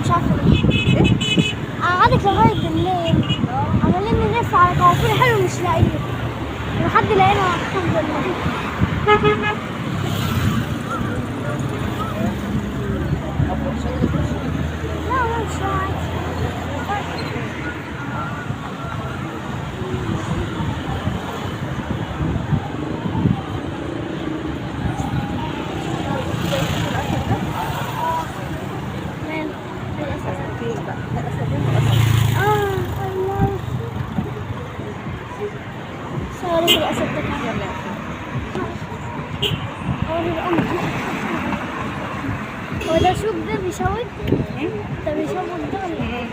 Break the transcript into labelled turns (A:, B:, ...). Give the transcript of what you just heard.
A: مش عارفة ليه. قعدت لغاية بالليل عمالين نلف على كوافير حلو مش لاقيين لحد لقينا الحمد لله. لا مش عادي. الله صوري الأسد ده كان هو ده شوك ده بيشوك ده بيشوك ده ولا ايه؟